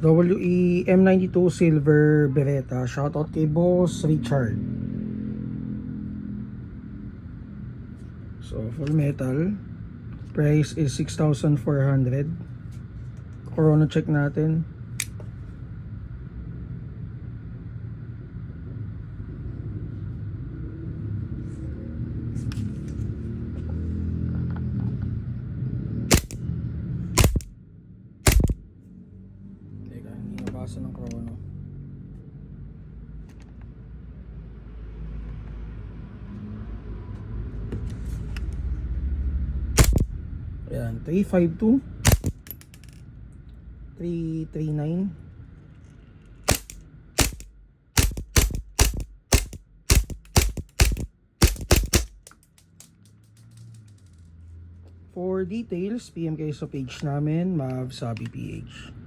WE M92 Silver Beretta. Shoutout kay Boss Richard. So full metal. Price is 6,400. Corona check natin. Teka, hindi nabasa ng chrono. Ayan, 352 339 For details, PM kayo sa page namin, Mav Sabi PH.